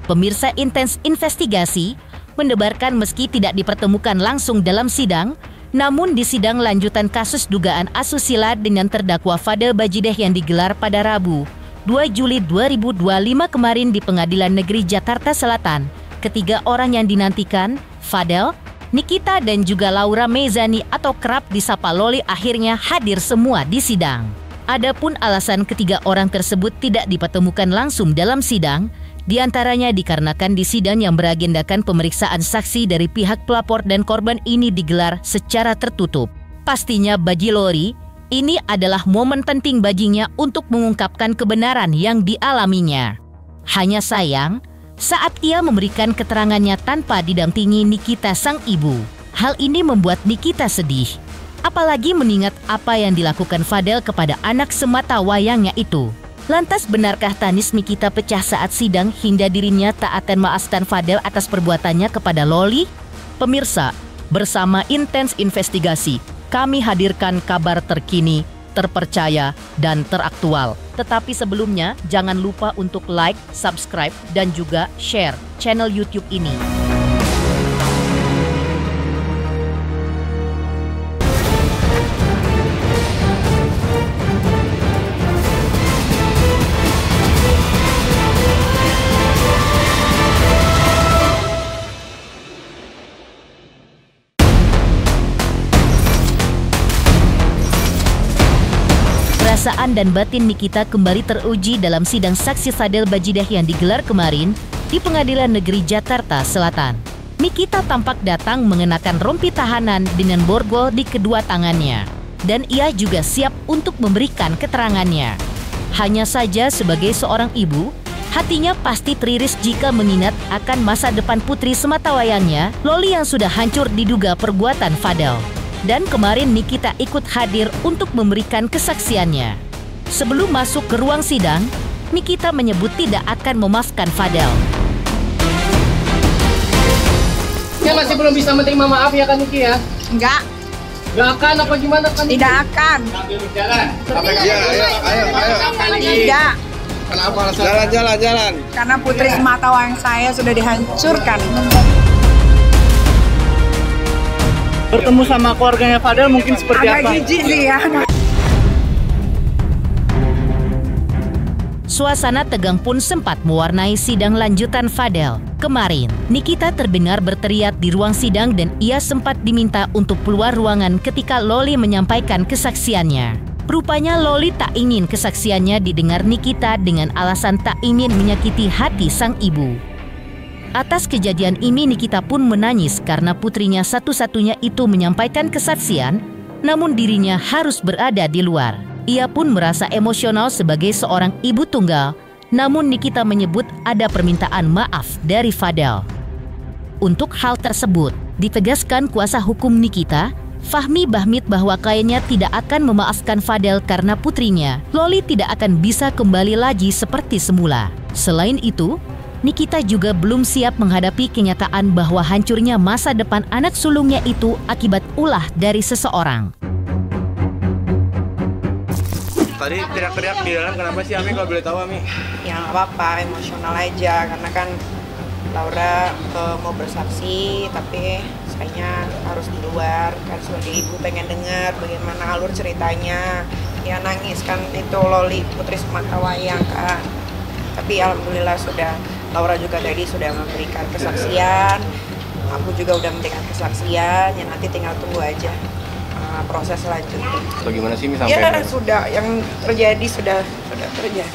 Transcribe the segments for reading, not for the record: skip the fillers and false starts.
Pemirsa, intens investigasi mendebarkan meski tidak dipertemukan langsung dalam sidang, namun di sidang lanjutan kasus dugaan asusila dengan terdakwa Fadel Bajideh yang digelar pada Rabu, 2 Juli 2025 kemarin di Pengadilan Negeri Jakarta Selatan, ketiga orang yang dinantikan, Fadel, Nikita dan juga Laura Mezani atau kerap disapa Loli akhirnya hadir semua di sidang. Adapun alasan ketiga orang tersebut tidak dipertemukan langsung dalam sidang, di antaranya dikarenakan di sidang yang beragendakan pemeriksaan saksi dari pihak pelapor dan korban ini digelar secara tertutup. Pastinya bagi Lori, ini adalah momen penting baginya untuk mengungkapkan kebenaran yang dialaminya. Hanya sayang, saat ia memberikan keterangannya tanpa didampingi Nikita sang ibu. Hal ini membuat Nikita sedih. Apalagi mengingat apa yang dilakukan Fadel kepada anak semata wayangnya itu. Lantas benarkah tangis Nikita pecah saat sidang hingga dirinya tak akan memaafkan Fadel atas perbuatannya kepada Loli? Pemirsa, bersama intens investigasi, kami hadirkan kabar terkini, terpercaya, dan teraktual. Tetapi sebelumnya, jangan lupa untuk like, subscribe, dan juga share channel YouTube ini. Perasaan dan batin Nikita kembali teruji dalam sidang saksi Fadel Bajideh yang digelar kemarin di Pengadilan Negeri Jakarta Selatan. Nikita tampak datang mengenakan rompi tahanan dengan borgol di kedua tangannya. Dan ia juga siap untuk memberikan keterangannya. Hanya saja sebagai seorang ibu, hatinya pasti teriris jika mengingat akan masa depan putri sematawayangnya, Loli yang sudah hancur diduga perbuatan Fadel. Dan kemarin Nikita ikut hadir untuk memberikan kesaksiannya. Sebelum masuk ke ruang sidang, Nikita menyebut tidak akan memaafkan Fadel. Ya masih belum bisa menerima maaf ya kan Niki ya? Enggak. Enggak akan apa gimana kan? Tidak akan. Ayo. Tidak. Kenapa alasan? Jalan. Karena putri sematawayang saya sudah dihancurkan. Bertemu sama keluarganya Fadel mungkin seperti apa? Agak jijik sih ya. Suasana tegang pun sempat mewarnai sidang lanjutan Fadel. Kemarin, Nikita terdengar berteriak di ruang sidang dan ia sempat diminta untuk keluar ruangan ketika Loli menyampaikan kesaksiannya. Rupanya Loli tak ingin kesaksiannya didengar Nikita dengan alasan tak ingin menyakiti hati sang ibu. Atas kejadian ini Nikita pun menangis karena putrinya satu-satunya itu menyampaikan kesaksian, namun dirinya harus berada di luar. Ia pun merasa emosional sebagai seorang ibu tunggal, namun Nikita menyebut ada permintaan maaf dari Fadel. Untuk hal tersebut, ditegaskan kuasa hukum Nikita, Fahmi Bahmid, bahwa kliennya tidak akan memaafkan Fadel karena putrinya, Loli tidak akan bisa kembali lagi seperti semula. Selain itu, Nikita juga belum siap menghadapi kenyataan bahwa hancurnya masa depan anak sulungnya itu akibat ulah dari seseorang. Tadi teriak-teriak di dalam, kenapa sih Ami kalau boleh tahu Ami? Ya nggak apa-apa, emosional aja. Karena kan Laura mau bersaksi, tapi sayangnya harus di luar. Kan sebagai ibu pengen dengar bagaimana alur ceritanya. Ya nangis kan itu Loli putri sematawayang kan. Tapi alhamdulillah Laura juga tadi sudah memberikan kesaksian, aku juga udah memberikan kesaksian, ya nanti tinggal tunggu aja proses selanjutnya. Bagaimana sih misalnya? Ya sudah, yang terjadi sudah terjadi.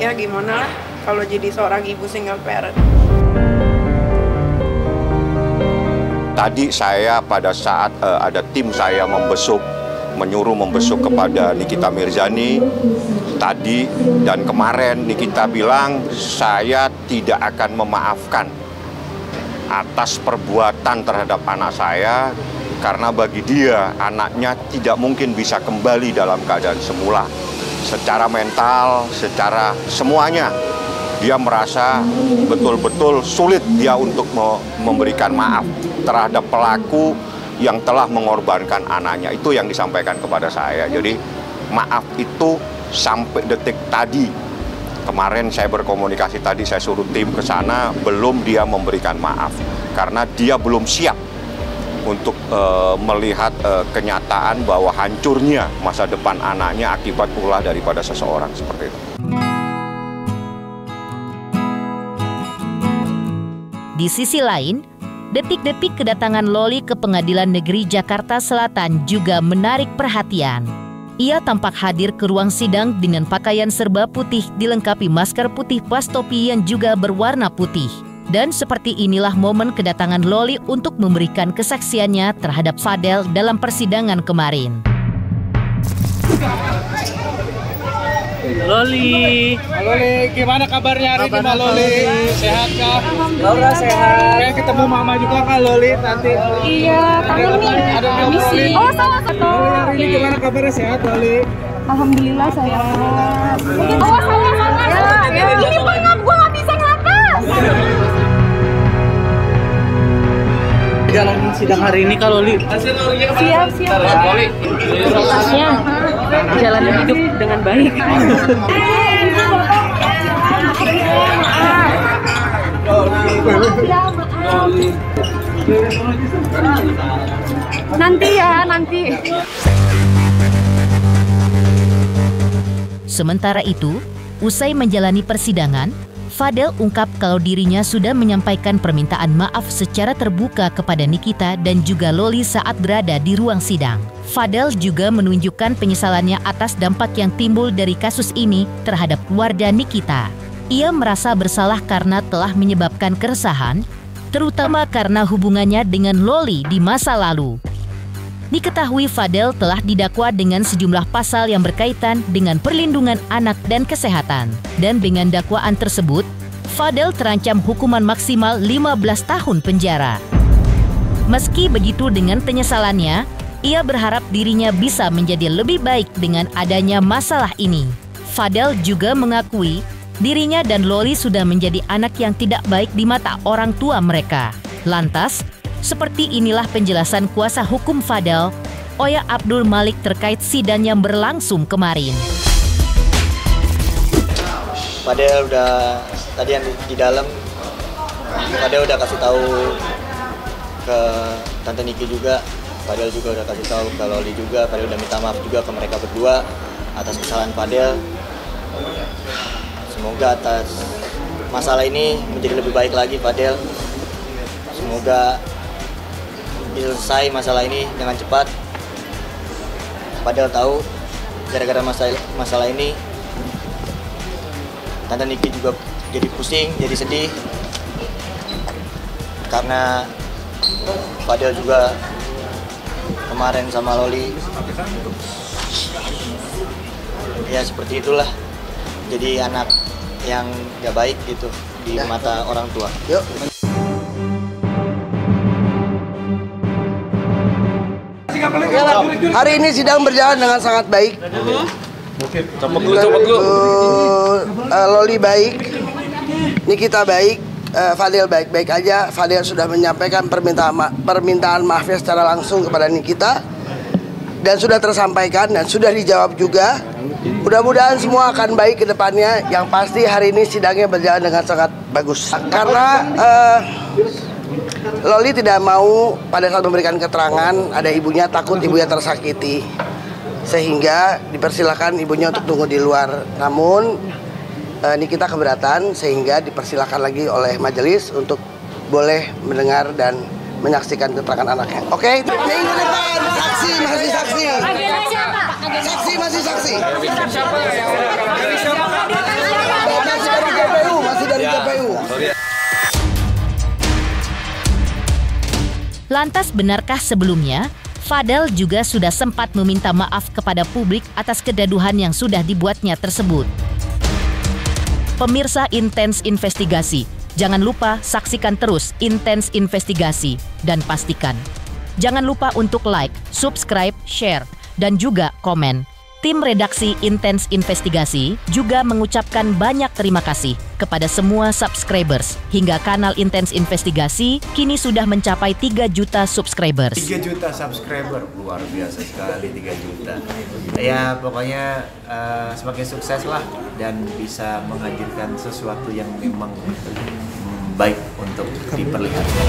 Ya gimana lah kalau jadi seorang ibu single parent. Tadi saya pada saat ada tim saya menyuruh membesuk kepada Nikita Mirzani. Tadi dan kemarin Nikita bilang saya tidak akan memaafkan atas perbuatan terhadap anak saya karena bagi dia anaknya tidak mungkin bisa kembali dalam keadaan semula. Secara mental, secara semuanya dia merasa betul-betul sulit dia untuk memberikan maaf terhadap pelaku yang telah mengorbankan anaknya. Itu yang disampaikan kepada saya. Jadi maaf itu sampai detik tadi Kemarin saya berkomunikasi tadi, saya suruh tim ke sana, belum dia memberikan maaf. Karena dia belum siap untuk melihat kenyataan bahwa hancurnya masa depan anaknya akibat ulah daripada seseorang seperti itu. Di sisi lain, detik-detik kedatangan Loli ke Pengadilan Negeri Jakarta Selatan juga menarik perhatian. Ia tampak hadir ke ruang sidang dengan pakaian serba putih dilengkapi masker putih plus topi yang juga berwarna putih. Dan seperti inilah momen kedatangan Loli untuk memberikan kesaksiannya terhadap Fadel dalam persidangan kemarin. Loli. Loli, gimana kabarnya hari ini Mbak Loli? Sehat kah? Laura sehat. Kayak ketemu Mama juga Kak Loli nanti. Iya, kangen nih. Ada Misi. Oh, salah satu. Loli hari ini gimana kabarnya, sehat Loli? Alhamdulillah sehat. Oh, salah. Ya. Ini pengap, gue gak bisa ngelapas. Jalanin sidang hari ini Kak Loli. Siap. Loli. Prosesnya jalan hidup dengan baik. Nanti. Sementara itu, usai menjalani persidangan, Fadel ungkap kalau dirinya sudah menyampaikan permintaan maaf secara terbuka kepada Nikita dan juga Loli saat berada di ruang sidang. Fadel juga menunjukkan penyesalannya atas dampak yang timbul dari kasus ini terhadap keluarga Nikita. Ia merasa bersalah karena telah menyebabkan keresahan, terutama karena hubungannya dengan Loli di masa lalu. Diketahui Fadel telah didakwa dengan sejumlah pasal yang berkaitan dengan perlindungan anak dan kesehatan. Dan dengan dakwaan tersebut, Fadel terancam hukuman maksimal 15 tahun penjara. Meski begitu dengan penyesalannya, ia berharap dirinya bisa menjadi lebih baik dengan adanya masalah ini. Fadel juga mengakui dirinya dan Loli sudah menjadi anak yang tidak baik di mata orang tua mereka. Lantas, seperti inilah penjelasan kuasa hukum Fadel, Oya Abdul Malik terkait sidang yang berlangsung kemarin. Fadel udah tadi yang di dalam, Fadel udah kasih tahu ke Tante Niki juga, Fadel juga udah kasih tahu ke Loli juga, Fadel udah minta maaf juga ke mereka berdua atas kesalahan Fadel. Semoga atas masalah ini menjadi lebih baik lagi Fadel. Semoga selesai masalah ini dengan cepat. Fadel tahu gara-gara masalah ini Tante Niki juga jadi pusing, jadi sedih karena Fadel juga kemarin sama Loli ya seperti itulah, jadi anak yang gak baik gitu di mata orang tua. Yuk. Hari ini sidang berjalan dengan sangat baik. Loli baik, Nikita baik, Fadel baik-baik aja. Fadel sudah menyampaikan permintaan maafnya secara langsung kepada Nikita dan sudah tersampaikan dan sudah dijawab juga. Mudah-mudahan semua akan baik ke depannya. Yang pasti hari ini sidangnya berjalan dengan sangat bagus. Karena Loli tidak mau pada saat memberikan keterangan ada ibunya, takut ibunya tersakiti, sehingga dipersilakan ibunya untuk tunggu di luar. Namun Nikita keberatan sehingga dipersilakan lagi oleh majelis untuk boleh mendengar dan menyaksikan keterangan anaknya. Oke? Minggu depan saksi masih saksi. Saksi masih saksi. Masih dari KPU. Lantas benarkah sebelumnya Fadel juga sudah sempat meminta maaf kepada publik atas kegaduhan yang sudah dibuatnya tersebut? Pemirsa Intens Investigasi, jangan lupa saksikan terus Intens Investigasi dan pastikan jangan lupa untuk like, subscribe, share, dan juga komen. Tim redaksi Intens Investigasi juga mengucapkan banyak terima kasih kepada semua subscribers. Hingga kanal Intens Investigasi kini sudah mencapai 3 juta subscribers. 3 juta subscriber, luar biasa sekali 3 juta. Ya pokoknya semakin sukses lah dan bisa menghadirkan sesuatu yang memang baik untuk diperlihatkan.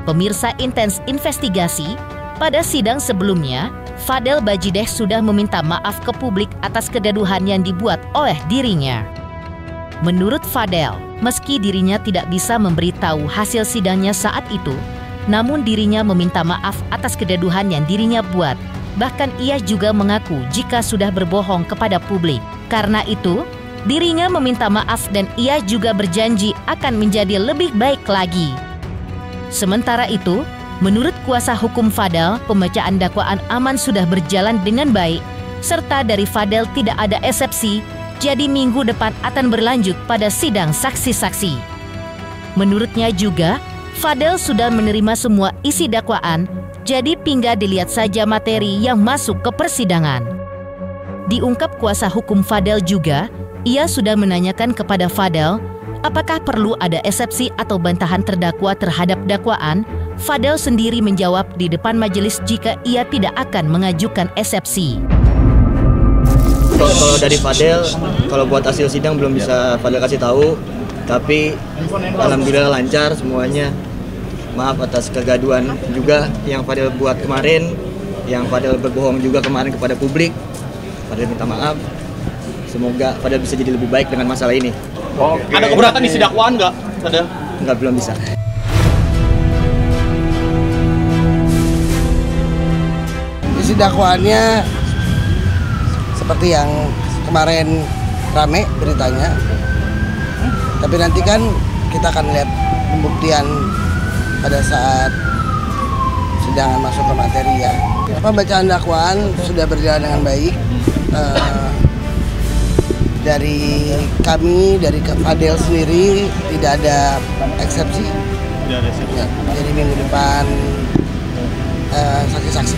Pemirsa Intens Investigasi, pada sidang sebelumnya, Fadel Bajideh sudah meminta maaf ke publik atas kegaduhan yang dibuat oleh dirinya. Menurut Fadel, meski dirinya tidak bisa memberitahu hasil sidangnya saat itu, namun dirinya meminta maaf atas kegaduhan yang dirinya buat. Bahkan ia juga mengaku jika sudah berbohong kepada publik. Karena itu, dirinya meminta maaf dan ia juga berjanji akan menjadi lebih baik lagi. Sementara itu, menurut kuasa hukum Fadel, pembacaan dakwaan aman sudah berjalan dengan baik, serta dari Fadel tidak ada eksepsi, jadi minggu depan akan berlanjut pada sidang saksi-saksi. Menurutnya juga, Fadel sudah menerima semua isi dakwaan, jadi tinggal dilihat saja materi yang masuk ke persidangan. Diungkap kuasa hukum Fadel juga, ia sudah menanyakan kepada Fadel, apakah perlu ada eksepsi atau bantahan terdakwa terhadap dakwaan? Fadel sendiri menjawab di depan majelis jika ia tidak akan mengajukan eksepsi. Kalau dari Fadel, kalau buat hasil sidang belum bisa Fadel kasih tahu, tapi alhamdulillah lancar semuanya. Maaf atas kegaduhan juga yang Fadel buat kemarin, yang Fadel berbohong juga kemarin kepada publik. Fadel minta maaf. Semoga Fadel bisa jadi lebih baik dengan masalah ini. Oke. Ada keberatan isi dakwaan nggak? Ada? Nggak, belum bisa. Isi dakwaannya seperti yang kemarin rame beritanya. Tapi nanti kan kita akan lihat pembuktian pada saat sidangan masuk ke materi ya. Pembacaan dakwaan sudah berjalan dengan baik. Dari kami, dari Fadel sendiri tidak ada eksepsi. Ya, jadi minggu depan saksi-saksi.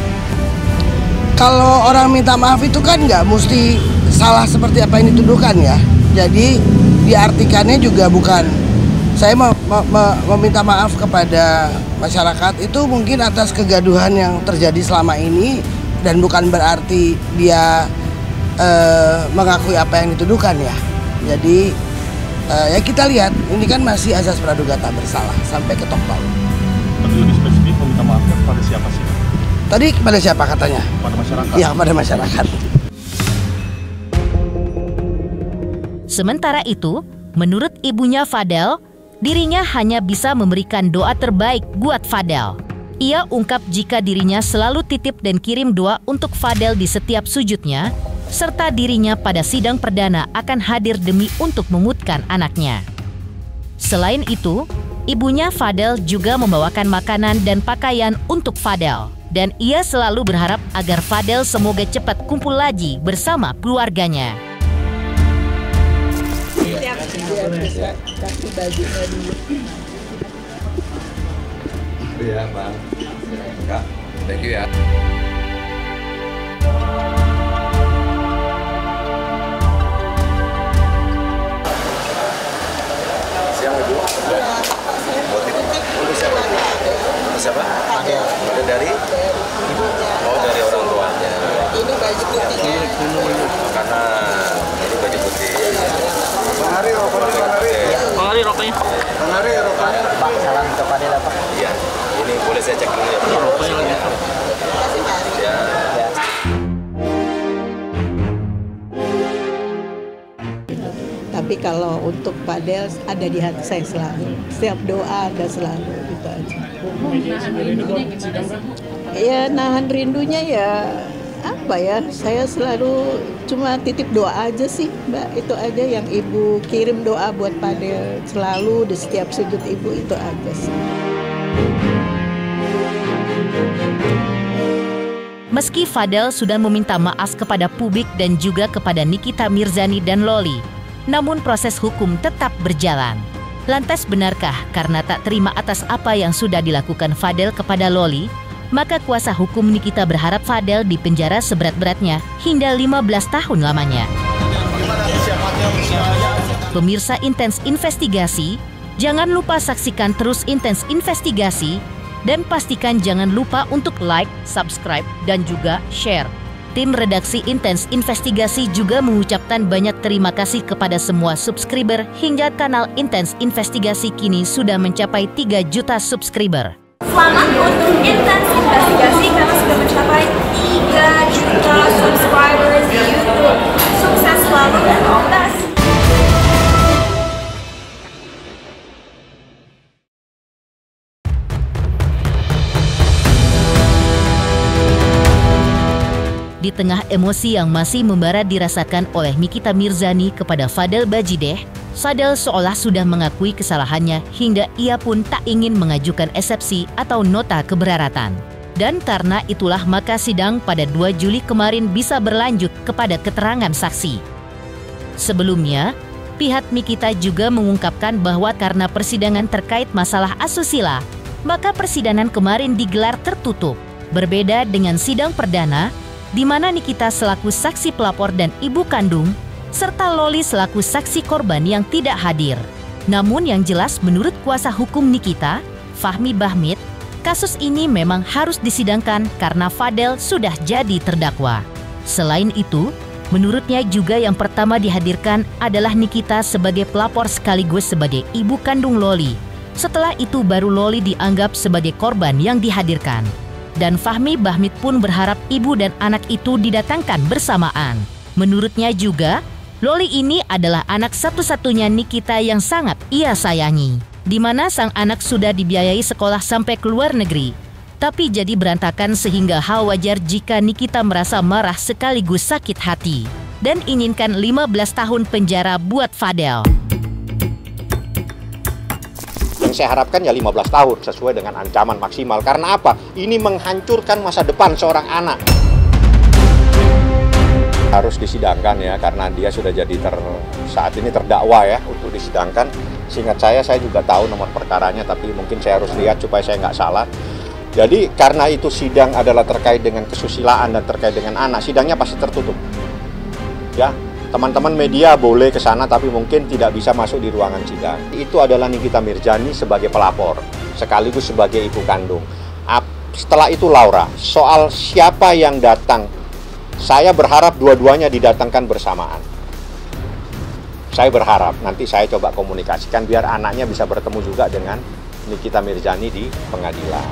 Kalau orang minta maaf itu kan nggak mesti salah seperti apa yang dituduhkan ya. Jadi diartikannya juga bukan saya meminta maaf kepada masyarakat itu mungkin atas kegaduhan yang terjadi selama ini dan bukan berarti dia mengakui apa yang dituduhkan ya. Jadi ya kita lihat ini kan masih azas praduga tak bersalah sampai ketok palu. Tapi lebih spesifik meminta maaf kepada siapa sih? Tadi kepada siapa katanya? Kepada masyarakat. Iya, kepada masyarakat. Sementara itu, menurut ibunya Fadel, dirinya hanya bisa memberikan doa terbaik buat Fadel. Ia ungkap jika dirinya selalu titip dan kirim doa untuk Fadel di setiap sujudnya, serta dirinya pada sidang perdana akan hadir demi untuk memutuskan anaknya. Selain itu, ibunya Fadel juga membawakan makanan dan pakaian untuk Fadel. Dan ia selalu berharap agar Fadel semoga cepat kumpul lagi bersama keluarganya. Kasih bajunya dulu. Iya, Bang. Enggak. Thank you ya. Siang Ibu. Untuk siapa? Untuk siapa? Ada dari Ibu. Oh, dari orang tuanya. Ini baju putihnya. Makanan. Ini baju putih. Bang Hari, rokoknya. Bang Hari, rokoknya. Bang Hari, rokoknya. Pak, salam kepada Bapak. Iya. Ini boleh saya cek dulu ya. Rokoknya lagi. Ya. Tapi kalau untuk Fadel ada di hati saya selalu. Setiap doa ada selalu gitu aja. Ya nahan rindunya ya apa ya, saya selalu cuma titip doa aja sih Mbak, itu aja yang Ibu kirim doa buat Fadel selalu di setiap sujud Ibu, itu aja sih. Meski Fadel sudah meminta maaf kepada publik dan juga kepada Nikita Mirzani dan Loli, namun proses hukum tetap berjalan. Lantas benarkah karena tak terima atas apa yang sudah dilakukan Fadel kepada Loli, maka kuasa hukum Nikita berharap Fadel dipenjara seberat-beratnya hingga 15 tahun lamanya. Pemirsa Intens Investigasi, jangan lupa saksikan terus Intens Investigasi dan pastikan jangan lupa untuk like, subscribe, dan juga share. Tim redaksi Intens Investigasi juga mengucapkan banyak terima kasih kepada semua subscriber hingga kanal Intens Investigasi kini sudah mencapai 3 juta subscriber. Selamat untuk Intens Investigasi karena sudah mencapai 3 juta subscribers di YouTube. Sukses selalu dan all the best. Di tengah emosi yang masih membara dirasakan oleh Nikita Mirzani kepada Fadel Bajideh, Fadel seolah sudah mengakui kesalahannya hingga ia pun tak ingin mengajukan eksepsi atau nota keberatan. Dan karena itulah maka sidang pada 2 Juli kemarin bisa berlanjut kepada keterangan saksi. Sebelumnya, pihak Nikita juga mengungkapkan bahwa karena persidangan terkait masalah asusila, maka persidangan kemarin digelar tertutup. Berbeda dengan sidang perdana, di mana Nikita selaku saksi pelapor dan ibu kandung, serta Loli selaku saksi korban yang tidak hadir. Namun yang jelas menurut kuasa hukum Nikita, Fahmi Bahmid, kasus ini memang harus disidangkan karena Fadel sudah jadi terdakwa. Selain itu, menurutnya juga yang pertama dihadirkan adalah Nikita sebagai pelapor sekaligus sebagai ibu kandung Loli. Setelah itu baru Loli dianggap sebagai korban yang dihadirkan. Dan Fahmi Bahmid pun berharap ibu dan anak itu didatangkan bersamaan. Menurutnya juga, Loli ini adalah anak satu-satunya Nikita yang sangat ia sayangi. Di mana sang anak sudah dibiayai sekolah sampai ke luar negeri. Tapi jadi berantakan sehingga hal wajar jika Nikita merasa marah sekaligus sakit hati. Dan inginkan 15 tahun penjara buat Fadel. Saya harapkan ya 15 tahun sesuai dengan ancaman maksimal. Karena apa? Ini menghancurkan masa depan seorang anak. Harus disidangkan ya, karena dia sudah jadi saat ini terdakwa ya untuk disidangkan. Seingat saya juga tahu nomor perkaranya, tapi mungkin saya harus lihat supaya saya nggak salah. Jadi karena itu sidang adalah terkait dengan kesusilaan dan terkait dengan anak, sidangnya pasti tertutup. Ya. Teman-teman media boleh ke sana tapi mungkin tidak bisa masuk di ruangan sidang. Itu adalah Nikita Mirzani sebagai pelapor, sekaligus sebagai ibu kandung. Setelah itu Laura, soal siapa yang datang, saya berharap dua-duanya didatangkan bersamaan. Saya berharap nanti saya coba komunikasikan biar anaknya bisa bertemu juga dengan Nikita Mirzani di pengadilan.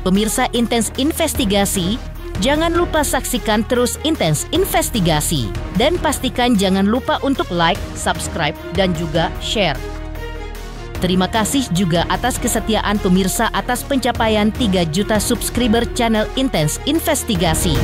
Pemirsa Intens Investigasi, jangan lupa saksikan terus Intens Investigasi. Dan pastikan jangan lupa untuk like, subscribe, dan juga share. Terima kasih juga atas kesetiaan pemirsa atas pencapaian 3 juta subscriber channel Intens Investigasi.